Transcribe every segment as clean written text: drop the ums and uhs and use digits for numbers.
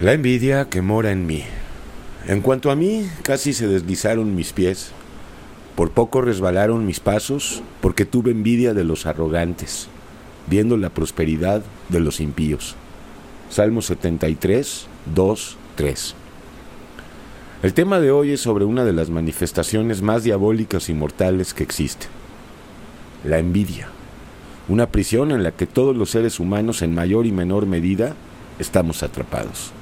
La envidia que mora en mí. En cuanto a mí, casi se deslizaron mis pies. Por poco resbalaron mis pasos, porque tuve envidia de los arrogantes, viendo la prosperidad de los impíos. Salmo 73, 2, 3. El tema de hoy es sobre una de las manifestaciones más diabólicas y mortales que existe. La envidia. Una prisión en la que todos los seres humanos, en mayor y menor medida, estamos atrapados.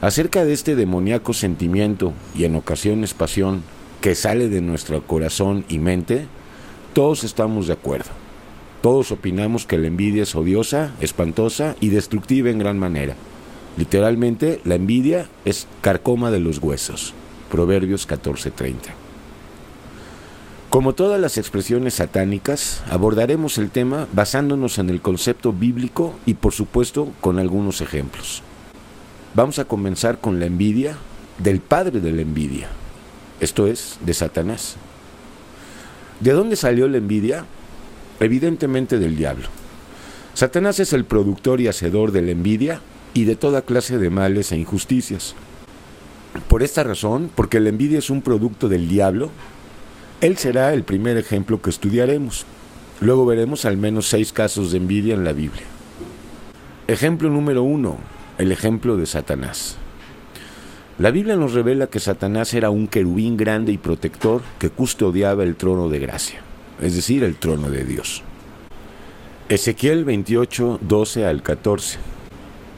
Acerca de este demoníaco sentimiento y en ocasiones pasión que sale de nuestro corazón y mente, todos estamos de acuerdo. Todos opinamos que la envidia es odiosa, espantosa y destructiva en gran manera. Literalmente, la envidia es carcoma de los huesos. Proverbios 14:30. Como todas las expresiones satánicas, abordaremos el tema basándonos en el concepto bíblico y, por supuesto, con algunos ejemplos. Vamos a comenzar con la envidia del padre de la envidia, esto es, de Satanás. ¿De dónde salió la envidia? Evidentemente del diablo. Satanás es el productor y hacedor de la envidia y de toda clase de males e injusticias. Por esta razón, porque la envidia es un producto del diablo, él será el primer ejemplo que estudiaremos. Luego veremos al menos 6 casos de envidia en la Biblia. Ejemplo número 1. El ejemplo de Satanás. La Biblia nos revela que Satanás era un querubín grande y protector que custodiaba el trono de gracia, es decir, el trono de Dios. Ezequiel 28, 12 al 14.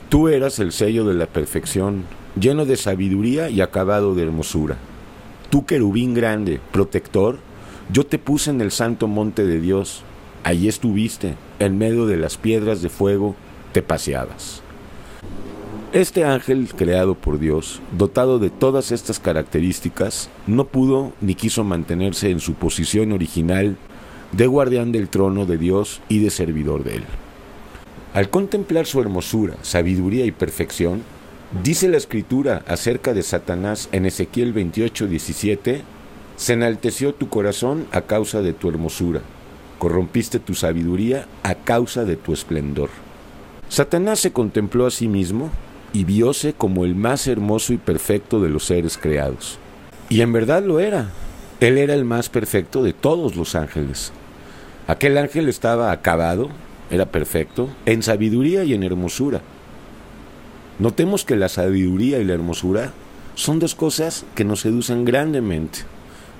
Tú eras el sello de la perfección, lleno de sabiduría y acabado de hermosura. Tú querubín grande, protector, yo te puse en el santo monte de Dios. Allí estuviste, en medio de las piedras de fuego, te paseabas. Este ángel creado por Dios, dotado de todas estas características, no pudo ni quiso mantenerse en su posición original de guardián del trono de Dios y de servidor de él. Al contemplar su hermosura, sabiduría y perfección, dice la Escritura acerca de Satanás en Ezequiel 28, 17, se enalteció tu corazón a causa de tu hermosura, corrompiste tu sabiduría a causa de tu esplendor. Satanás se contempló a sí mismo y vióse como el más hermoso y perfecto de los seres creados. Y en verdad lo era. Él era el más perfecto de todos los ángeles. Aquel ángel estaba acabado, era perfecto, en sabiduría y en hermosura. Notemos que la sabiduría y la hermosura son 2 cosas que nos seducen grandemente,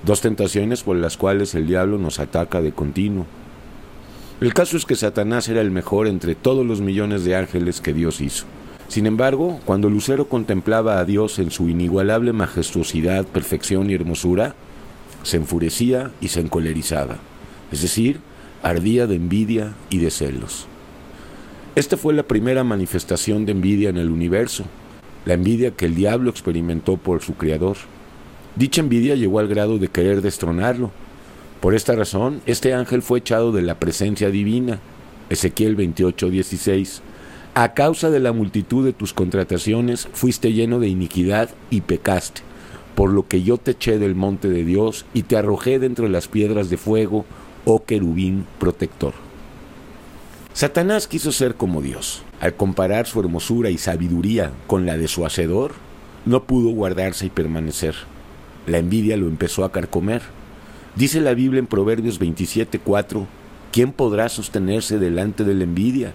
2 tentaciones por las cuales el diablo nos ataca de continuo. El caso es que Satanás era el mejor entre todos los millones de ángeles que Dios hizo. Sin embargo, cuando Lucero contemplaba a Dios en su inigualable majestuosidad, perfección y hermosura, se enfurecía y se encolerizaba, es decir, ardía de envidia y de celos. Esta fue la primera manifestación de envidia en el universo, la envidia que el diablo experimentó por su creador. Dicha envidia llegó al grado de querer destronarlo. Por esta razón, este ángel fue echado de la presencia divina, Ezequiel 28, 16. A causa de la multitud de tus contrataciones, fuiste lleno de iniquidad y pecaste, por lo que yo te eché del monte de Dios y te arrojé dentro de las piedras de fuego, oh querubín protector. Satanás quiso ser como Dios. Al comparar su hermosura y sabiduría con la de su hacedor, no pudo guardarse y permanecer. La envidia lo empezó a carcomer. Dice la Biblia en Proverbios 27, 4, ¿quién podrá sostenerse delante de la envidia?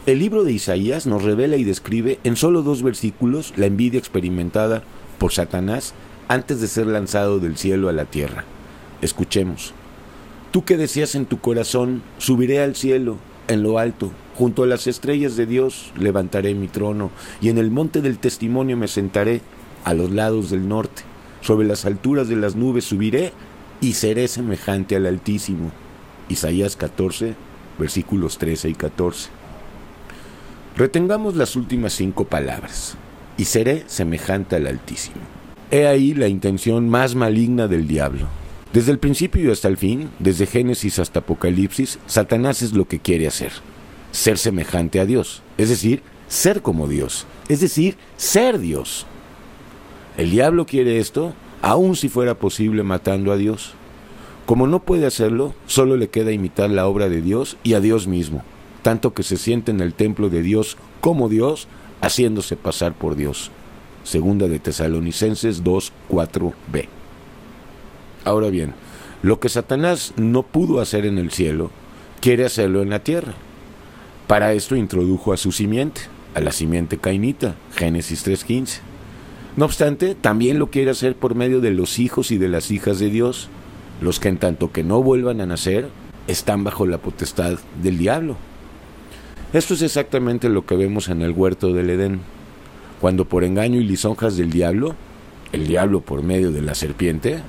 El libro de Isaías nos revela y describe en solo 2 versículos la envidia experimentada por Satanás antes de ser lanzado del cielo a la tierra. Escuchemos. Tú que decías en tu corazón, subiré al cielo, en lo alto, junto a las estrellas de Dios levantaré mi trono, y en el monte del testimonio me sentaré, a los lados del norte, sobre las alturas de las nubes subiré, y seré semejante al Altísimo. Isaías 14, versículos 13 y 14. Retengamos las últimas 5 palabras. Y seré semejante al Altísimo. He ahí la intención más maligna del diablo. Desde el principio y hasta el fin, desde Génesis hasta Apocalipsis, Satanás es lo que quiere hacer. Ser semejante a Dios. Es decir, ser como Dios. Es decir, ser Dios. El diablo quiere esto, aun si fuera posible matando a Dios. Como no puede hacerlo, solo le queda imitar la obra de Dios y a Dios mismo, tanto que se siente en el templo de Dios como Dios, haciéndose pasar por Dios. Segunda de Tesalonicenses 2:4b. Ahora bien, lo que Satanás no pudo hacer en el cielo, quiere hacerlo en la tierra. Para esto introdujo a su simiente, a la simiente cainita, Génesis 3:15. No obstante, también lo quiere hacer por medio de los hijos y de las hijas de Dios, los que en tanto que no vuelvan a nacer, están bajo la potestad del diablo. Esto es exactamente lo que vemos en el huerto del Edén, cuando por engaño y lisonjas del diablo, el diablo por medio de la serpiente,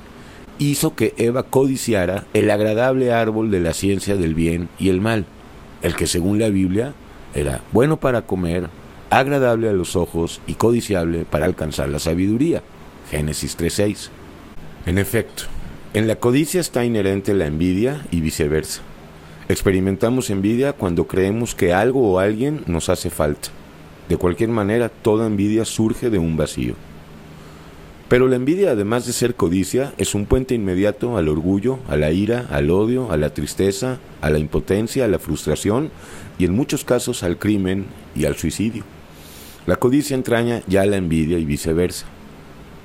hizo que Eva codiciara el agradable árbol de la ciencia del bien y el mal, el que según la Biblia era bueno para comer, agradable a los ojos y codiciable para alcanzar la sabiduría. Génesis 3:6. En efecto, en la codicia está inherente la envidia y viceversa. Experimentamos envidia cuando creemos que algo o alguien nos hace falta. De cualquier manera, toda envidia surge de un vacío. Pero la envidia, además de ser codicia, es un puente inmediato al orgullo, a la ira, al odio, a la tristeza, a la impotencia, a la frustración y en muchos casos al crimen y al suicidio. La codicia entraña ya la envidia y viceversa.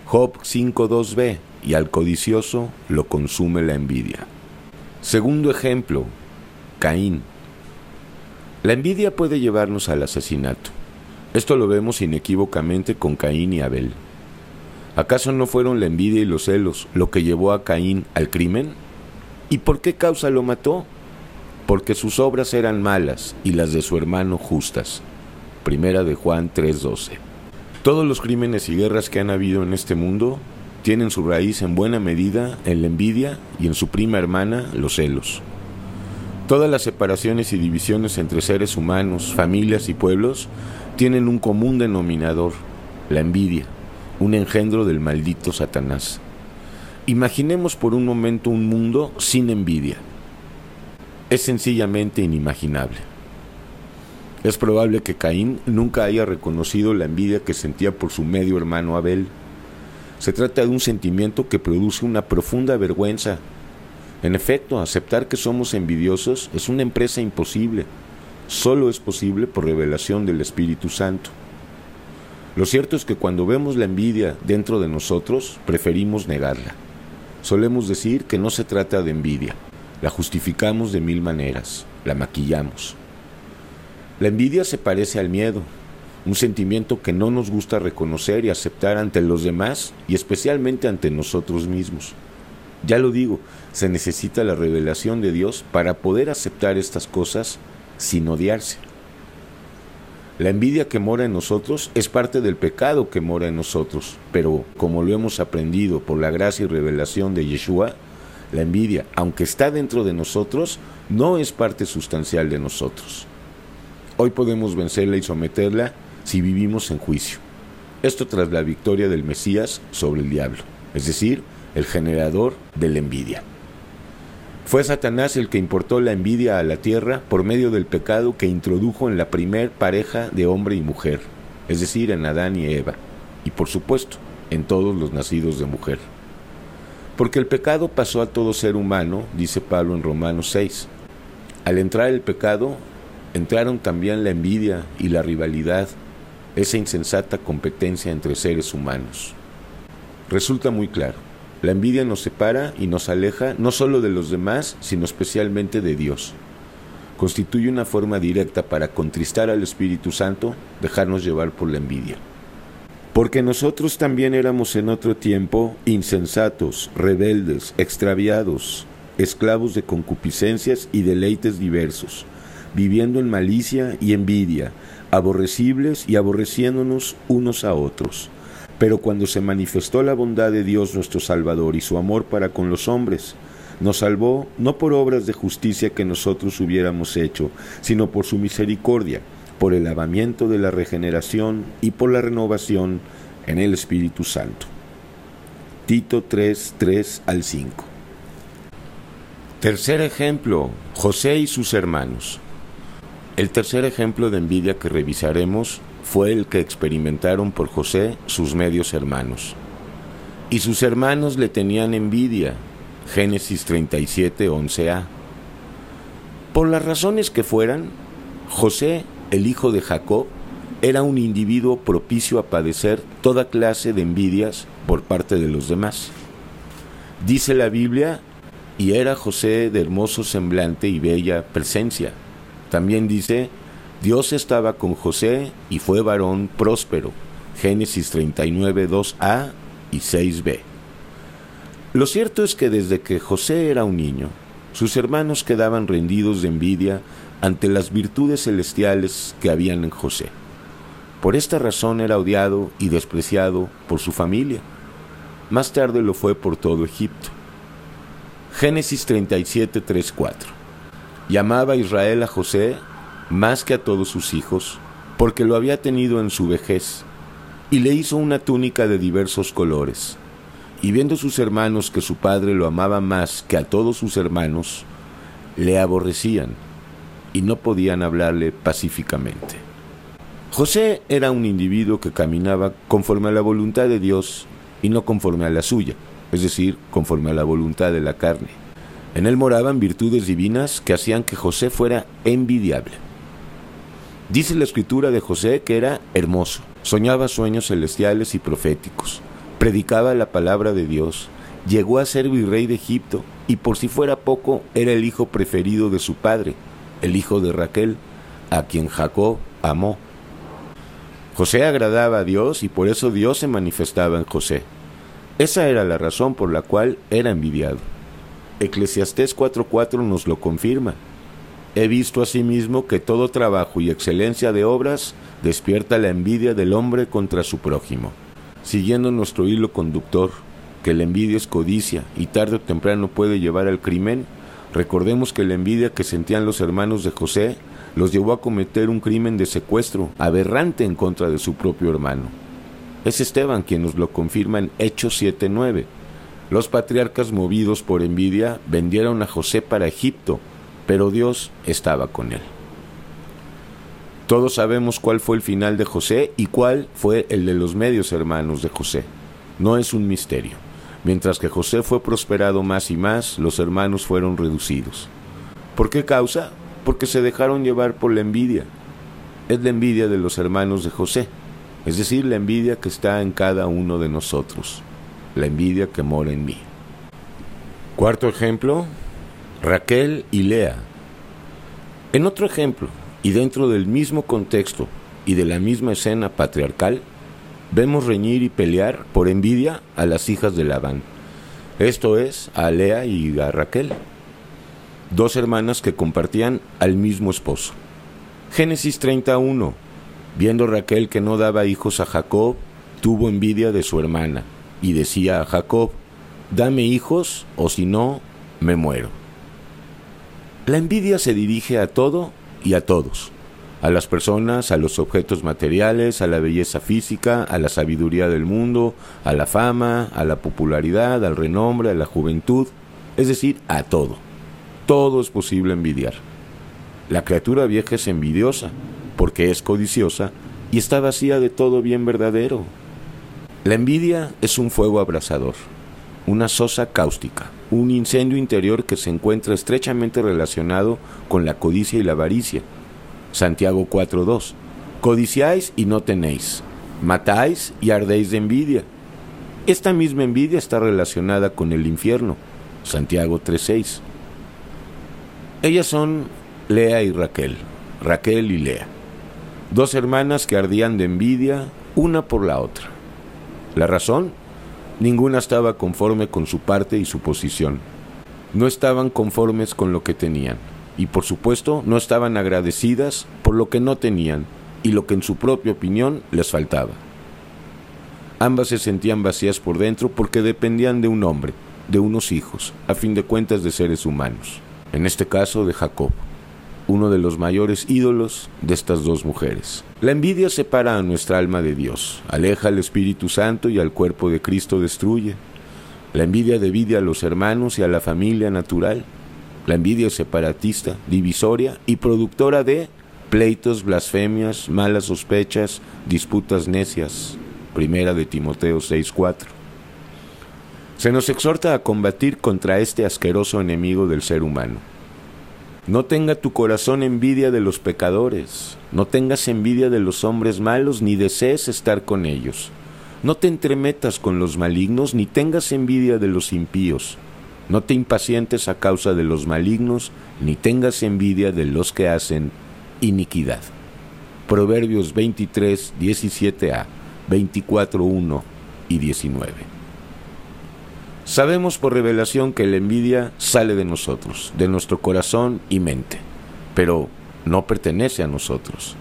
Job 5:2b, y al codicioso lo consume la envidia. Segundo ejemplo, Caín. La envidia puede llevarnos al asesinato. Esto lo vemos inequívocamente con Caín y Abel. ¿Acaso no fueron la envidia y los celos lo que llevó a Caín al crimen? ¿Y por qué causa lo mató? Porque sus obras eran malas y las de su hermano justas. Primera de Juan 3:12. Todos los crímenes y guerras que han habido en este mundo tienen su raíz en buena medida en la envidia y en su prima hermana, los celos. Todas las separaciones y divisiones entre seres humanos, familias y pueblos tienen un común denominador, la envidia, un engendro del maldito Satanás. Imaginemos por un momento un mundo sin envidia. Es sencillamente inimaginable. Es probable que Caín nunca haya reconocido la envidia que sentía por su medio hermano Abel. Se trata de un sentimiento que produce una profunda vergüenza. En efecto, aceptar que somos envidiosos es una empresa imposible. Solo es posible por revelación del Espíritu Santo. Lo cierto es que cuando vemos la envidia dentro de nosotros, preferimos negarla. Solemos decir que no se trata de envidia. La justificamos de mil maneras, la maquillamos. La envidia se parece al miedo, un sentimiento que no nos gusta reconocer y aceptar ante los demás y especialmente ante nosotros mismos. Ya lo digo, se necesita la revelación de Dios para poder aceptar estas cosas sin odiarse. La envidia que mora en nosotros es parte del pecado que mora en nosotros, pero como lo hemos aprendido por la gracia y revelación de Yeshua, la envidia, aunque está dentro de nosotros, no es parte sustancial de nosotros. Hoy podemos vencerla y someterla si vivimos en juicio. Esto tras la victoria del Mesías sobre el diablo, es decir, el generador de la envidia. Fue Satanás el que importó la envidia a la tierra por medio del pecado que introdujo en la primer pareja de hombre y mujer, es decir, en Adán y Eva, y por supuesto, en todos los nacidos de mujer. Porque el pecado pasó a todo ser humano, dice Pablo en Romanos 6. Al entrar el pecado, entraron también la envidia y la rivalidad, esa insensata competencia entre seres humanos. Resulta muy claro, la envidia nos separa y nos aleja no solo de los demás, sino especialmente de Dios. Constituye una forma directa para contristar al Espíritu Santo, dejarnos llevar por la envidia. Porque nosotros también éramos en otro tiempo insensatos, rebeldes, extraviados, esclavos de concupiscencias y deleites diversos, viviendo en malicia y envidia, aborrecibles y aborreciéndonos unos a otros. Pero cuando se manifestó la bondad de Dios nuestro Salvador y su amor para con los hombres, nos salvó no por obras de justicia que nosotros hubiéramos hecho, sino por su misericordia, por el lavamiento de la regeneración y por la renovación en el Espíritu Santo. Tito 3:3-5. Tercer ejemplo, José y sus hermanos. El tercer ejemplo de envidia que revisaremos fue el que experimentaron por José sus medios hermanos. Y sus hermanos le tenían envidia, Génesis 37:11a. Por las razones que fueran, José, el hijo de Jacob, era un individuo propicio a padecer toda clase de envidias por parte de los demás. Dice la Biblia, y era José de hermoso semblante y bella presencia. También dice, Dios estaba con José y fue varón próspero. Génesis 39, 2a y 6b. Lo cierto es que desde que José era un niño, sus hermanos quedaban rendidos de envidia ante las virtudes celestiales que habían en José. Por esta razón era odiado y despreciado por su familia. Más tarde lo fue por todo Egipto. Génesis 37, 3, 4. Llamaba Israel a José más que a todos sus hijos, porque lo había tenido en su vejez, y le hizo una túnica de diversos colores. Y viendo sus hermanos que su padre lo amaba más que a todos sus hermanos, le aborrecían y no podían hablarle pacíficamente. José era un individuo que caminaba conforme a la voluntad de Dios y no conforme a la suya, es decir, conforme a la voluntad de la carne. En él moraban virtudes divinas que hacían que José fuera envidiable. Dice la escritura de José que era hermoso, soñaba sueños celestiales y proféticos, predicaba la palabra de Dios, llegó a ser virrey de Egipto y por si fuera poco era el hijo preferido de su padre, el hijo de Raquel, a quien Jacob amó. José agradaba a Dios y por eso Dios se manifestaba en José. Esa era la razón por la cual era envidiado. Eclesiastés 4:4 nos lo confirma. He visto asimismo que todo trabajo y excelencia de obras despierta la envidia del hombre contra su prójimo. Siguiendo nuestro hilo conductor, que la envidia es codicia y tarde o temprano puede llevar al crimen, recordemos que la envidia que sentían los hermanos de José los llevó a cometer un crimen de secuestro aberrante en contra de su propio hermano. Es Esteban quien nos lo confirma en Hechos 7:9. Los patriarcas, movidos por envidia, vendieron a José para Egipto, pero Dios estaba con él. Todos sabemos cuál fue el final de José y cuál fue el de los medios hermanos de José. No es un misterio. Mientras que José fue prosperado más y más, los hermanos fueron reducidos. ¿Por qué causa? Porque se dejaron llevar por la envidia. Es la envidia de los hermanos de José, es decir, la envidia que está en cada uno de nosotros, la envidia que mora en mí. Cuarto ejemplo, Raquel y Lea. En otro ejemplo, y dentro del mismo contexto y de la misma escena patriarcal, vemos reñir y pelear por envidia a las hijas de Labán, esto es, a Lea y a Raquel, dos hermanas que compartían al mismo esposo. Génesis 30:1. Viendo Raquel que no daba hijos a Jacob, tuvo envidia de su hermana, y decía a Jacob, dame hijos, o si no, me muero. La envidia se dirige a todo y a todos, a las personas, a los objetos materiales, a la belleza física, a la sabiduría del mundo, a la fama, a la popularidad, al renombre, a la juventud, es decir, a todo. Todo es posible envidiar. La criatura vieja es envidiosa, porque es codiciosa y está vacía de todo bien verdadero. La envidia es un fuego abrasador, una sosa cáustica, un incendio interior que se encuentra estrechamente relacionado con la codicia y la avaricia. Santiago 4:2. Codiciáis y no tenéis, matáis y ardéis de envidia. Esta misma envidia está relacionada con el infierno. Santiago 3:6. Ellas son Lea y Raquel, Raquel y Lea, dos hermanas que ardían de envidia una por la otra. ¿La razón? Ninguna estaba conforme con su parte y su posición. No estaban conformes con lo que tenían, y por supuesto no estaban agradecidas por lo que no tenían y lo que en su propia opinión les faltaba. Ambas se sentían vacías por dentro porque dependían de un hombre, de unos hijos, a fin de cuentas de seres humanos. En este caso de Jacob, uno de los mayores ídolos de estas dos mujeres. La envidia separa a nuestra alma de Dios, aleja al Espíritu Santo y al cuerpo de Cristo destruye. La envidia divide a los hermanos y a la familia natural. La envidia es separatista, divisoria y productora de pleitos, blasfemias, malas sospechas, disputas necias. Primera de Timoteo 6:4. Se nos exhorta a combatir contra este asqueroso enemigo del ser humano. No tenga tu corazón envidia de los pecadores, no tengas envidia de los hombres malos, ni desees estar con ellos. No te entremetas con los malignos, ni tengas envidia de los impíos. No te impacientes a causa de los malignos, ni tengas envidia de los que hacen iniquidad. Proverbios 23, 17a, 24, 1 y 19. Sabemos por revelación que la envidia sale de nosotros, de nuestro corazón y mente, pero no pertenece a nosotros.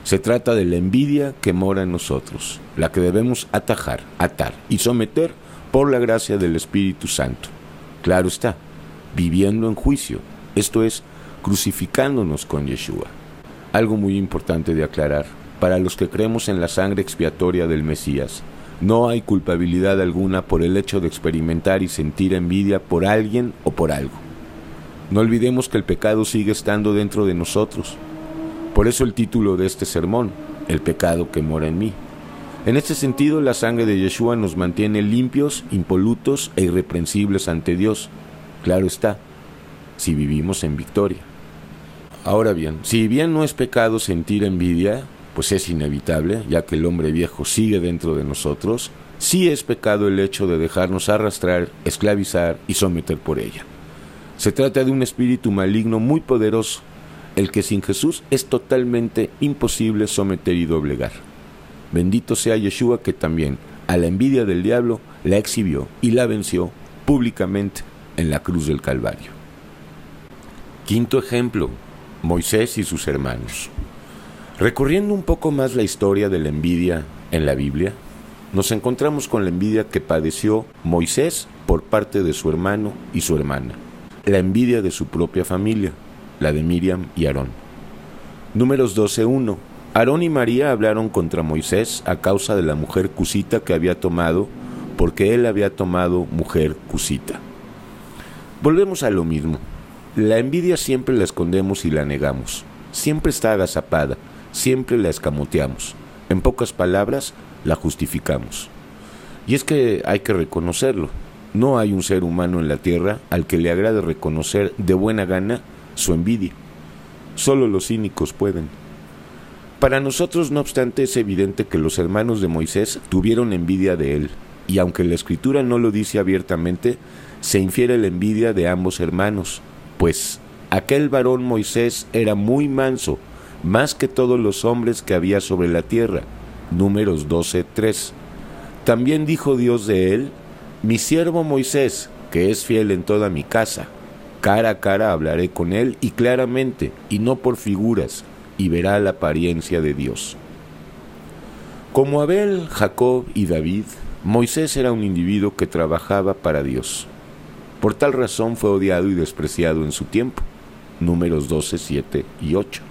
Se trata de la envidia que mora en nosotros, la que debemos atajar, atar y someter por la gracia del Espíritu Santo. Claro está, viviendo en juicio, esto es, crucificándonos con Yeshua. Algo muy importante de aclarar, para los que creemos en la sangre expiatoria del Mesías, no hay culpabilidad alguna por el hecho de experimentar y sentir envidia por alguien o por algo. No olvidemos que el pecado sigue estando dentro de nosotros. Por eso el título de este sermón, El pecado que mora en mí. En este sentido, la sangre de Yeshua nos mantiene limpios, impolutos e irreprensibles ante Dios. Claro está, si vivimos en victoria. Ahora bien, si bien no es pecado sentir envidia, pues es inevitable, ya que el hombre viejo sigue dentro de nosotros, sí es pecado el hecho de dejarnos arrastrar, esclavizar y someter por ella. Se trata de un espíritu maligno muy poderoso, el que sin Jesús es totalmente imposible someter y doblegar. Bendito sea Yeshua, que también a la envidia del diablo la exhibió y la venció públicamente en la cruz del Calvario. Quinto ejemplo, Moisés y sus hermanos. Recorriendo un poco más la historia de la envidia en la Biblia, nos encontramos con la envidia que padeció Moisés por parte de su hermano y su hermana, la envidia de su propia familia, la de Miriam y Aarón. Números 12:1. Aarón y María hablaron contra Moisés a causa de la mujer cusita que había tomado, porque él había tomado mujer cusita. Volvemos a lo mismo. La envidia siempre la escondemos y la negamos. Siempre está agazapada, siempre la escamoteamos. En pocas palabras, la justificamos. Y es que hay que reconocerlo. No hay un ser humano en la tierra al que le agrade reconocer de buena gana su envidia. Solo los cínicos pueden. Para nosotros, no obstante, es evidente que los hermanos de Moisés tuvieron envidia de él, y aunque la Escritura no lo dice abiertamente, se infiere la envidia de ambos hermanos, pues aquel varón Moisés era muy manso, más que todos los hombres que había sobre la tierra. Números 12:3. También dijo Dios de él: mi siervo Moisés, que es fiel en toda mi casa, cara a cara hablaré con él y claramente, y no por figuras, y verá la apariencia de Dios. Como Abel, Jacob y David, Moisés era un individuo que trabajaba para Dios. Por tal razón fue odiado y despreciado en su tiempo. Números 12:7 y 8.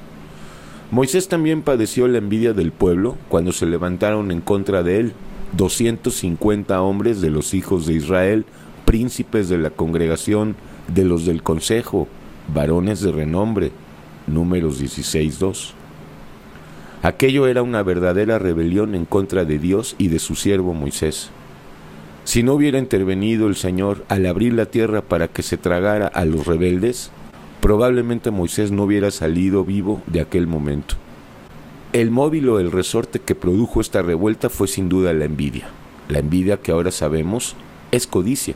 Moisés también padeció la envidia del pueblo cuando se levantaron en contra de él 250 hombres de los hijos de Israel, príncipes de la congregación, de los del consejo, varones de renombre. Números 16:2. Aquello era una verdadera rebelión en contra de Dios y de su siervo Moisés. Si no hubiera intervenido el Señor al abrir la tierra para que se tragara a los rebeldes, probablemente Moisés no hubiera salido vivo de aquel momento. El móvil o el resorte que produjo esta revuelta fue sin duda la envidia. La envidia que ahora sabemos es codicia.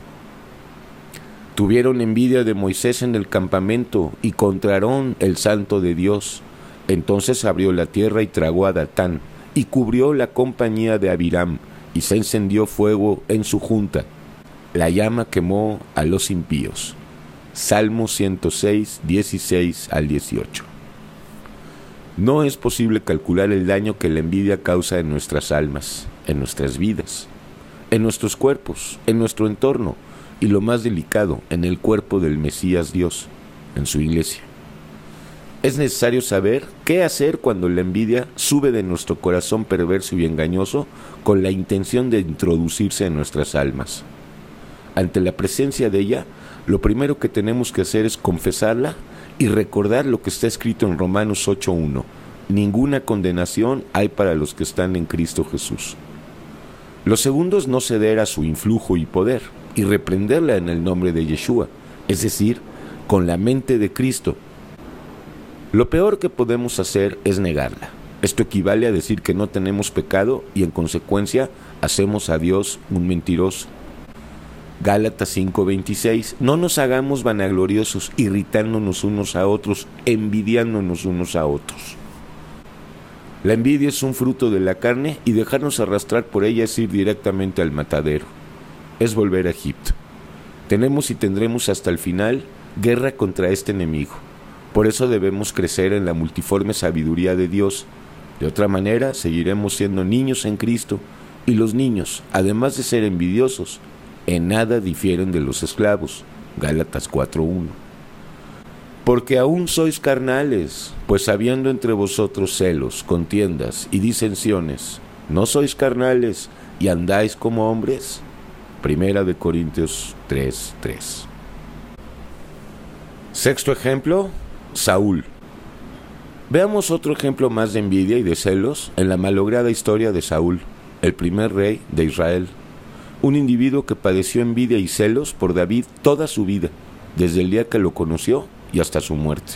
Tuvieron envidia de Moisés en el campamento y contra Aarón, el santo de Dios. Entonces abrió la tierra y tragó a Datán, y cubrió la compañía de Abiram, y se encendió fuego en su junta. La llama quemó a los impíos. Salmo 106, 16 al 18. No es posible calcular el daño que la envidia causa en nuestras almas, en nuestras vidas, en nuestros cuerpos, en nuestro entorno, y lo más delicado, en el cuerpo del Mesías Dios, en su iglesia. Es necesario saber qué hacer cuando la envidia sube de nuestro corazón perverso y engañoso con la intención de introducirse en nuestras almas. Ante la presencia de ella, lo primero que tenemos que hacer es confesarla y recordar lo que está escrito en Romanos 8:1. Ninguna condenación hay para los que están en Cristo Jesús. Lo segundo es no ceder a su influjo y poder y reprenderla en el nombre de Yeshua, es decir, con la mente de Cristo. Lo peor que podemos hacer es negarla. Esto equivale a decir que no tenemos pecado y en consecuencia hacemos a Dios un mentiroso. Gálatas 5:26, no nos hagamos vanagloriosos, irritándonos unos a otros, envidiándonos unos a otros. La envidia es un fruto de la carne y dejarnos arrastrar por ella es ir directamente al matadero. Es volver a Egipto. Tenemos y tendremos hasta el final guerra contra este enemigo. Por eso debemos crecer en la multiforme sabiduría de Dios. De otra manera, seguiremos siendo niños en Cristo, y los niños, además de ser envidiosos, en nada difieren de los esclavos. Gálatas 4:1. Porque aún sois carnales, pues habiendo entre vosotros celos, contiendas y disensiones, ¿no sois carnales y andáis como hombres? Primera de Corintios 3:3. Sexto ejemplo, Saúl. Veamos otro ejemplo más de envidia y de celos en la malograda historia de Saúl, el primer rey de Israel. Un individuo que padeció envidia y celos por David toda su vida, desde el día que lo conoció y hasta su muerte.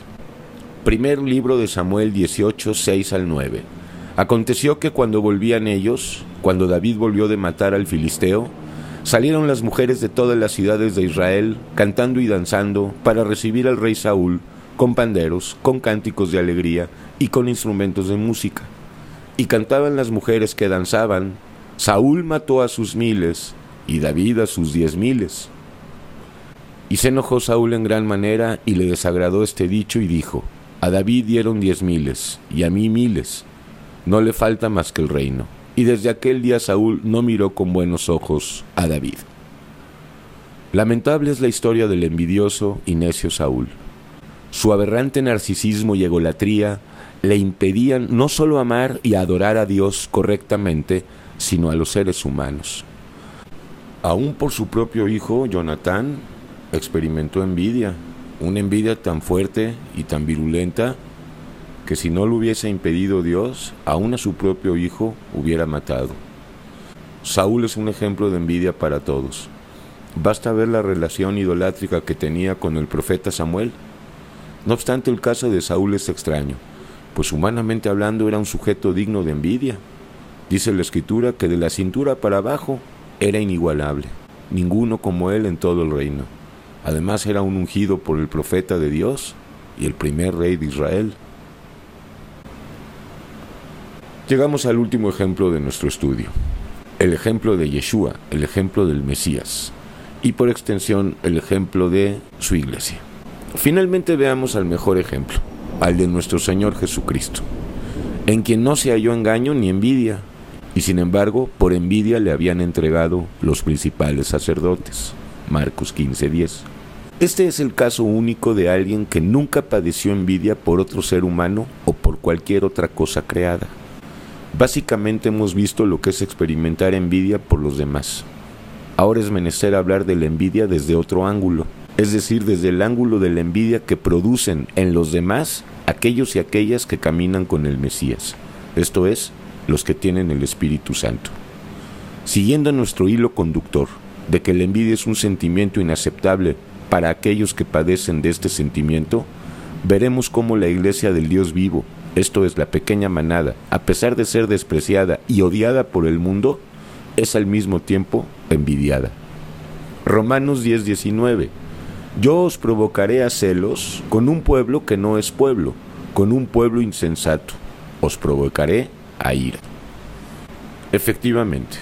Primer libro de Samuel 18, 6 al 9. Aconteció que cuando volvían ellos, cuando David volvió de matar al filisteo, salieron las mujeres de todas las ciudades de Israel, cantando y danzando, para recibir al rey Saúl, con panderos, con cánticos de alegría y con instrumentos de música. Y cantaban las mujeres que danzaban, Saúl mató a sus 1000 y David a sus 10,000. Y se enojó Saúl en gran manera y le desagradó este dicho y dijo, a David dieron 10,000 y a mí 1000, no le falta más que el reino. Y desde aquel día Saúl no miró con buenos ojos a David. Lamentable es la historia del envidioso y necio Saúl. Su aberrante narcisismo y egolatría le impedían no solo amar y adorar a Dios correctamente, sino a los seres humanos. Aún por su propio hijo, Jonatán, experimentó envidia, una envidia tan fuerte y tan virulenta que si no lo hubiese impedido Dios, aún a su propio hijo hubiera matado. Saúl es un ejemplo de envidia para todos. Basta ver la relación idolátrica que tenía con el profeta Samuel. No obstante, el caso de Saúl es extraño, pues humanamente hablando era un sujeto digno de envidia. Dice la Escritura que de la cintura para abajo era inigualable, ninguno como él en todo el reino. Además era un ungido por el profeta de Dios y el primer rey de Israel. Llegamos al último ejemplo de nuestro estudio, el ejemplo de Yeshua, el ejemplo del Mesías, y por extensión el ejemplo de su iglesia. Finalmente veamos al mejor ejemplo, al de nuestro Señor Jesucristo, en quien no se halló engaño ni envidia, y sin embargo por envidia le habían entregado los principales sacerdotes. Marcos 15:10. Este es el caso único de alguien que nunca padeció envidia por otro ser humano o por cualquier otra cosa creada. Básicamente hemos visto lo que es experimentar envidia por los demás. Ahora es menester hablar de la envidia desde otro ángulo, es decir, desde el ángulo de la envidia que producen en los demás aquellos y aquellas que caminan con el Mesías, esto es, los que tienen el Espíritu Santo. Siguiendo nuestro hilo conductor, de que la envidia es un sentimiento inaceptable para aquellos que padecen de este sentimiento, veremos cómo la iglesia del Dios vivo, esto es la pequeña manada, a pesar de ser despreciada y odiada por el mundo, es al mismo tiempo envidiada. Romanos 10:19. Yo os provocaré a celos con un pueblo que no es pueblo, con un pueblo insensato. Os provocaré a ira. Efectivamente,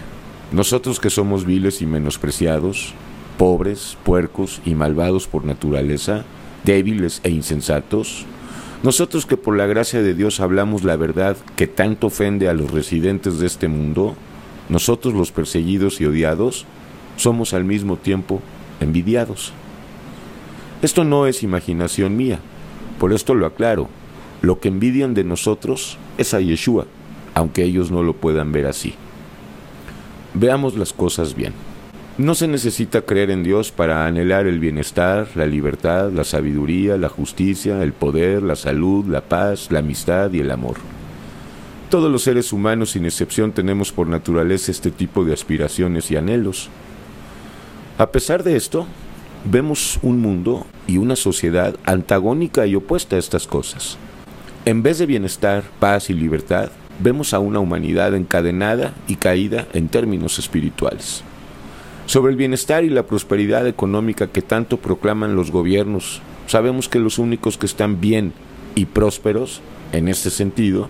nosotros que somos viles y menospreciados, pobres, puercos y malvados por naturaleza, débiles e insensatos, nosotros que por la gracia de Dios hablamos la verdad que tanto ofende a los residentes de este mundo, nosotros los perseguidos y odiados, somos al mismo tiempo envidiados. Esto no es imaginación mía, por esto lo aclaro, lo que envidian de nosotros es a Yeshua, aunque ellos no lo puedan ver así. Veamos las cosas bien. No se necesita creer en Dios para anhelar el bienestar, la libertad, la sabiduría, la justicia, el poder, la salud, la paz, la amistad y el amor. Todos los seres humanos, sin excepción, tenemos por naturaleza este tipo de aspiraciones y anhelos. A pesar de esto, vemos un mundo y una sociedad antagónica y opuesta a estas cosas. En vez de bienestar, paz y libertad, vemos a una humanidad encadenada y caída en términos espirituales. Sobre el bienestar y la prosperidad económica que tanto proclaman los gobiernos, sabemos que los únicos que están bien y prósperos, en este sentido,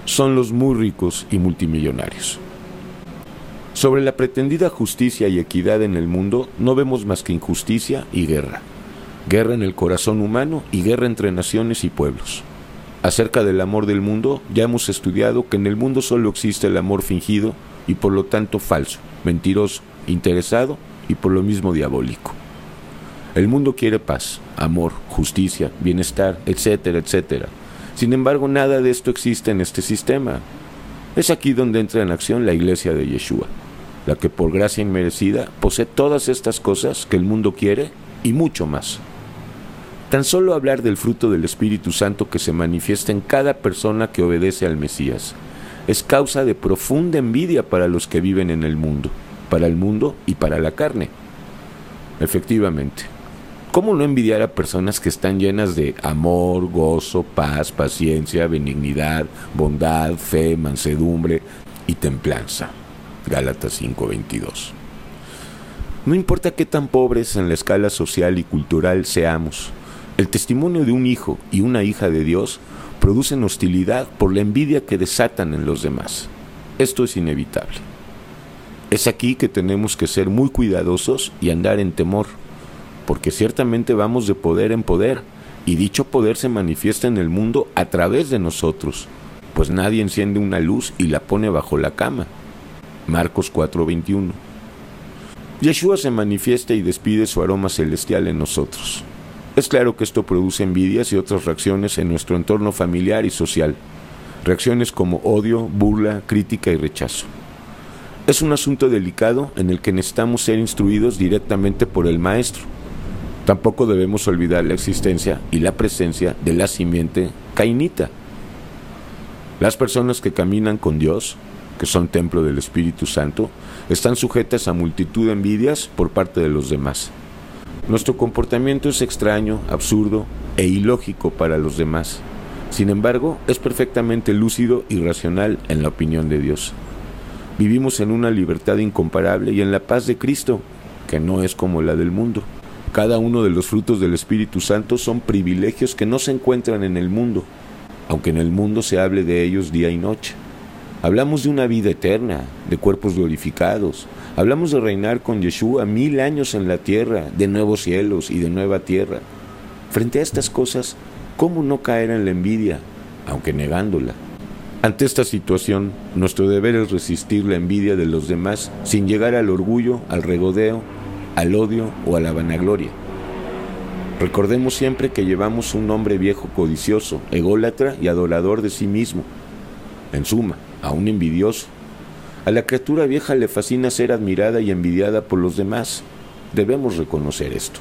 son los muy ricos y multimillonarios. Sobre la pretendida justicia y equidad en el mundo, no vemos más que injusticia y guerra. Guerra en el corazón humano y guerra entre naciones y pueblos. Acerca del amor del mundo, ya hemos estudiado que en el mundo solo existe el amor fingido y por lo tanto falso, mentiroso, interesado y por lo mismo diabólico. El mundo quiere paz, amor, justicia, bienestar, etcétera, etcétera. Sin embargo, nada de esto existe en este sistema. Es aquí donde entra en acción la iglesia de Yeshua, la que por gracia inmerecida posee todas estas cosas que el mundo quiere y mucho más. Tan solo hablar del fruto del Espíritu Santo que se manifiesta en cada persona que obedece al Mesías es causa de profunda envidia para los que viven en el mundo y para la carne. Efectivamente, ¿cómo no envidiar a personas que están llenas de amor, gozo, paz, paciencia, benignidad, bondad, fe, mansedumbre y templanza? Gálatas 5:22. No importa qué tan pobres en la escala social y cultural seamos, el testimonio de un hijo y una hija de Dios producen hostilidad por la envidia que desatan en los demás. Esto es inevitable. Es aquí que tenemos que ser muy cuidadosos y andar en temor, porque ciertamente vamos de poder en poder, y dicho poder se manifiesta en el mundo a través de nosotros, pues nadie enciende una luz y la pone bajo la cama. Marcos 4:21. Yeshua se manifiesta y despide su aroma celestial en nosotros. Es claro que esto produce envidias y otras reacciones en nuestro entorno familiar y social, reacciones como odio, burla, crítica y rechazo. Es un asunto delicado en el que necesitamos ser instruidos directamente por el Maestro. Tampoco debemos olvidar la existencia y la presencia de la simiente cainita. Las personas que caminan con Dios, que son templo del Espíritu Santo, están sujetas a multitud de envidias por parte de los demás. Nuestro comportamiento es extraño, absurdo e ilógico para los demás. Sin embargo, es perfectamente lúcido y racional en la opinión de Dios. Vivimos en una libertad incomparable y en la paz de Cristo, que no es como la del mundo. Cada uno de los frutos del Espíritu Santo son privilegios que no se encuentran en el mundo, aunque en el mundo se hable de ellos día y noche. Hablamos de una vida eterna, de cuerpos glorificados. Hablamos de reinar con Yeshua 1000 años en la tierra, de nuevos cielos y de nueva tierra. Frente a estas cosas, ¿cómo no caer en la envidia, aunque negándola? Ante esta situación, nuestro deber es resistir la envidia de los demás sin llegar al orgullo, al regodeo, al odio o a la vanagloria. Recordemos siempre que llevamos un hombre viejo codicioso, ególatra y adorador de sí mismo. En suma, a un envidioso. A la criatura vieja le fascina ser admirada y envidiada por los demás. Debemos reconocer esto.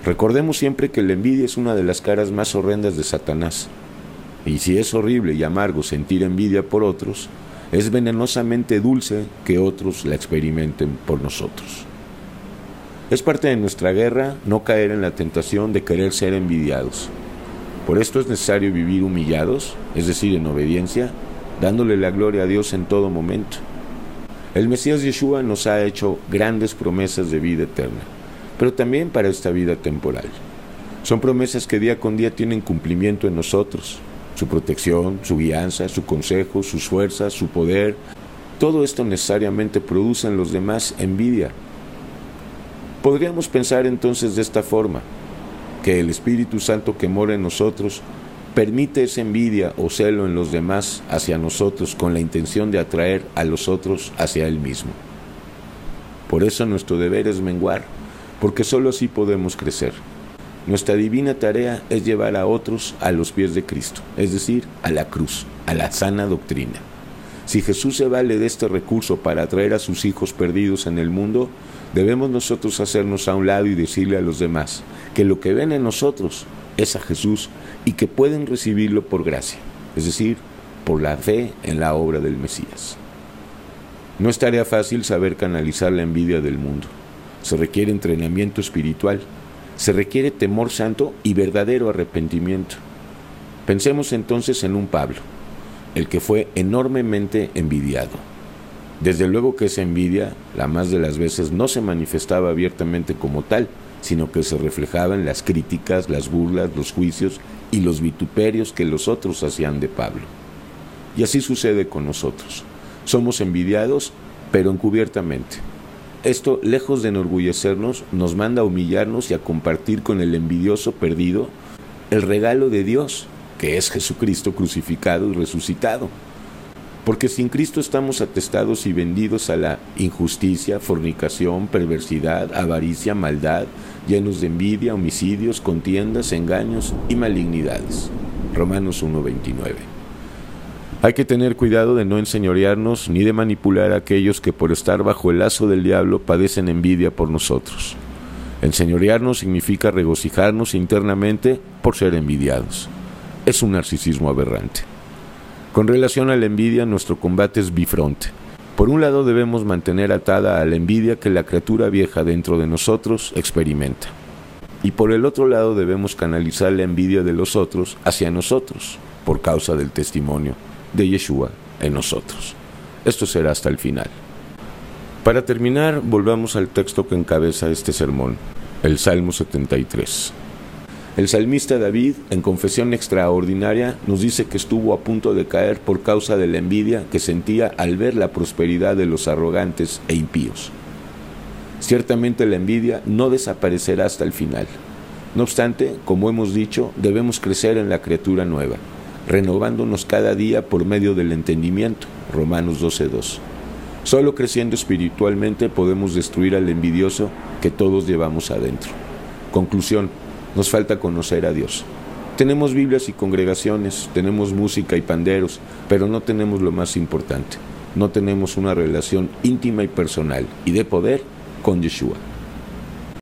Recordemos siempre que la envidia es una de las caras más horrendas de Satanás. Y si es horrible y amargo sentir envidia por otros, es venenosamente dulce que otros la experimenten por nosotros. Es parte de nuestra guerra no caer en la tentación de querer ser envidiados. Por esto es necesario vivir humillados, es decir, en obediencia, dándole la gloria a Dios en todo momento. El Mesías Yeshua nos ha hecho grandes promesas de vida eterna, pero también para esta vida temporal. Son promesas que día con día tienen cumplimiento en nosotros. Su protección, su guianza, su consejo, sus fuerzas, su poder. Todo esto necesariamente produce en los demás envidia. Podríamos pensar entonces de esta forma, que el Espíritu Santo que mora en nosotros permite esa envidia o celo en los demás hacia nosotros con la intención de atraer a los otros hacia Él mismo. Por eso nuestro deber es menguar, porque solo así podemos crecer. Nuestra divina tarea es llevar a otros a los pies de Cristo, es decir, a la cruz, a la sana doctrina. Si Jesús se vale de este recurso para atraer a sus hijos perdidos en el mundo, debemos nosotros hacernos a un lado y decirle a los demás que lo que ven en nosotros es a Jesús y que pueden recibirlo por gracia, es decir, por la fe en la obra del Mesías. No es tarea fácil saber canalizar la envidia del mundo. Se requiere entrenamiento espiritual, se requiere temor santo y verdadero arrepentimiento. Pensemos entonces en un Pablo, el que fue enormemente envidiado. Desde luego que esa envidia, la más de las veces, no se manifestaba abiertamente como tal, sino que se reflejaba en las críticas, las burlas, los juicios y los vituperios que los otros hacían de Pablo. Y así sucede con nosotros. Somos envidiados, pero encubiertamente. Esto, lejos de enorgullecernos, nos manda a humillarnos y a compartir con el envidioso perdido el regalo de Dios, que es Jesucristo crucificado y resucitado. Porque sin Cristo estamos atestados y vendidos a la injusticia, fornicación, perversidad, avaricia, maldad, llenos de envidia, homicidios, contiendas, engaños y malignidades. Romanos 1:29. Hay que tener cuidado de no enseñorearnos ni de manipular a aquellos que por estar bajo el lazo del diablo padecen envidia por nosotros. Enseñorearnos significa regocijarnos internamente por ser envidiados. Es un narcisismo aberrante. Con relación a la envidia, nuestro combate es bifronte. Por un lado debemos mantener atada a la envidia que la criatura vieja dentro de nosotros experimenta. Y por el otro lado debemos canalizar la envidia de los otros hacia nosotros, por causa del testimonio de Yeshua en nosotros. Esto será hasta el final. Para terminar, volvamos al texto que encabeza este sermón, el Salmo 73. El salmista David, en confesión extraordinaria, nos dice que estuvo a punto de caer por causa de la envidia que sentía al ver la prosperidad de los arrogantes e impíos. Ciertamente la envidia no desaparecerá hasta el final. No obstante, como hemos dicho, debemos crecer en la criatura nueva, renovándonos cada día por medio del entendimiento. Romanos 12:2. Solo creciendo espiritualmente podemos destruir al envidioso que todos llevamos adentro. Conclusión: nos falta conocer a Dios. Tenemos Biblias y congregaciones, tenemos música y panderos, pero no tenemos lo más importante. No tenemos una relación íntima y personal y de poder con Yeshua.